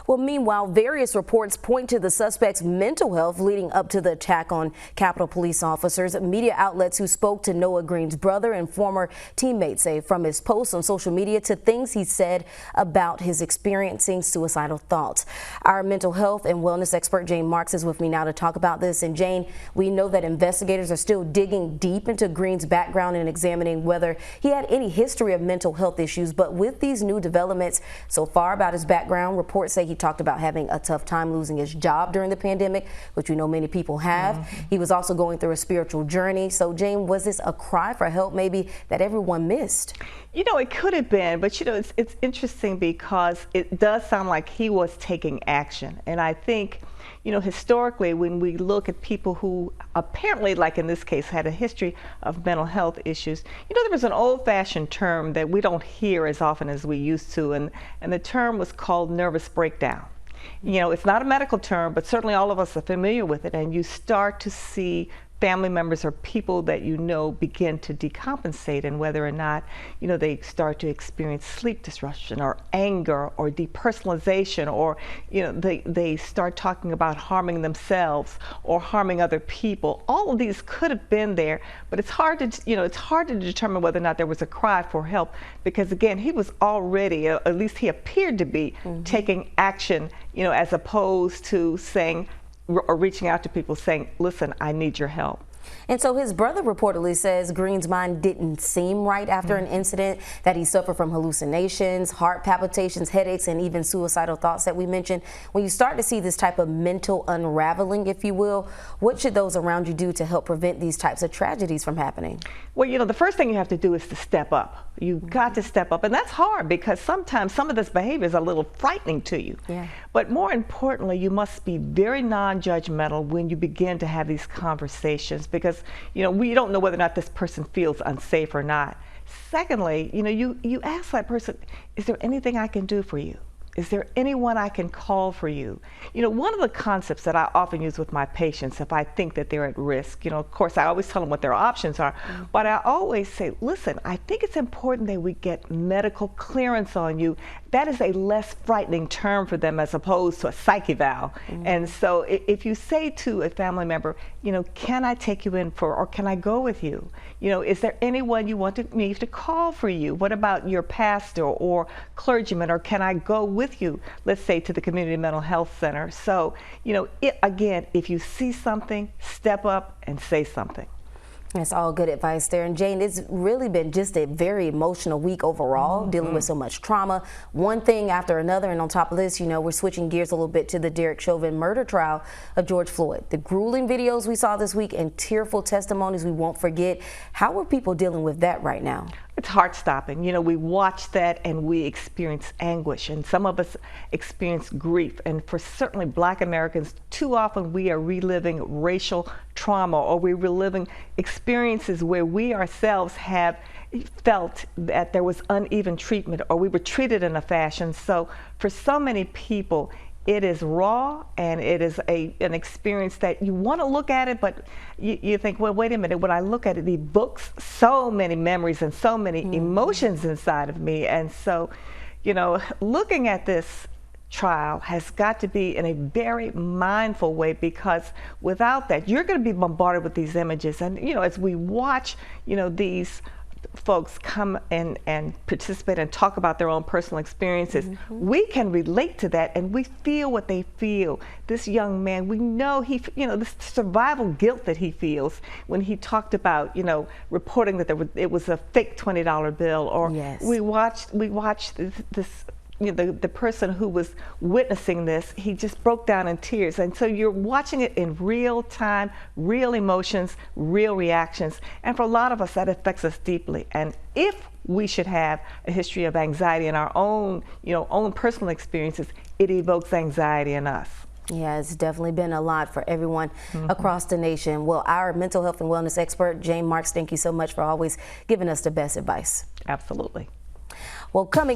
Well, meanwhile, various reports point to the suspect's mental health leading up to the attack on Capitol Police officers. Media outlets who spoke to Noah Green's brother and former teammate say from his posts on social media to things he said about his experiencing suicidal thoughts. Our mental health and wellness expert Jane Marks is with me now to talk about this. And Jane, we know that investigators are still digging deep into Green's background and examining whether he had any history of mental health issues. But with these new developments so far about his background, reports say he talked about having a tough time losing his job during the pandemic, which we know many people have. He was also going through a spiritual journey. So Jane, was this a cry for help maybe that everyone missed? You know, it could have been, but you know, it's interesting because it does sound like he was taking action. And I think, you know, historically, when we look at people who apparently, like in this case, had a history of mental health issues, you know, there was an old-fashioned term that we don't hear as often as we used to, and the term was called nervous breakdown. You know, it's not a medical term, but certainly all of us are familiar with it, and you start to see family members or people that you know begin to decompensate, and whether or not, you know, they start to experience sleep disruption or anger or depersonalization, or, you know, they start talking about harming themselves or harming other people. All of these could have been there, but it's hard to, you know, it's hard to determine whether or not there was a cry for help, because again, he was already, at least he appeared to be, taking action, you know, as opposed to saying, or reaching out to people saying, listen, I need your help. And so his brother reportedly says Green's mind didn't seem right after an incident, that he suffered from hallucinations, heart palpitations, headaches, and even suicidal thoughts that we mentioned. When you start to see this type of mental unraveling, if you will, what should those around you do to help prevent these types of tragedies from happening? Well, you know, the first thing you have to do is to step up. You've got to step up, and that's hard because sometimes some of this behavior is a little frightening to you. Yeah. But more importantly, you must be very non-judgmental when you begin to have these conversations, because, you know, we don't know whether or not this person feels unsafe or not. Secondly, you know, you ask that person, is there anything I can do for you? Is there anyone I can call for you? You know, one of the concepts that I often use with my patients, if I think that they're at risk, you know, of course, I always tell them what their options are, but I always say, listen, I think it's important that we get medical clearance on you. That is a less frightening term for them as opposed to a psych eval. And so if you say to a family member, you know, can I take you in for, or can I go with you? You know, is there anyone you want me to call for you? What about your pastor or clergyman, or can I go with you, let's say, to the community mental health center? So, you know, again, if you see something, step up and say something. That's all good advice there. And Jane, it's really been just a very emotional week overall, dealing with so much trauma, one thing after another. And on top of this, you know, we're switching gears a little bit to the Derek Chauvin murder trial of George Floyd. The grueling videos we saw this week and tearful testimonies we won't forget. How are people dealing with that right now? It's heart-stopping. You know, we watch that and we experience anguish, and some of us experience grief. And for certainly Black Americans, too often we are reliving racial trauma, or we're reliving experiences where we ourselves have felt that there was uneven treatment, or we were treated in a fashion. So for so many people, it is raw, and it is an experience that you want to look at it, but you think, well, wait a minute, when I look at it, it evokes so many memories and so many emotions inside of me. And so, you know, looking at this trial has got to be in a very mindful way, because without that, you're going to be bombarded with these images. And, you know, as we watch, you know, these folks come and participate and talk about their own personal experiences, we can relate to that, and we feel what they feel. This young man, we know you know, the survival guilt that he feels when he talked about, you know, reporting that it was a fake $20 bill, or we watched this you know, the person who was witnessing this, he just broke down in tears. And so you're watching it in real time, real emotions, real reactions. And for a lot of us, that affects us deeply. And if we should have a history of anxiety in our own, you know, own personal experiences, it evokes anxiety in us. Yeah, it's definitely been a lot for everyone across the nation. Well, our mental health and wellness expert, Jane Marks, thank you so much for always giving us the best advice. Absolutely. Well, coming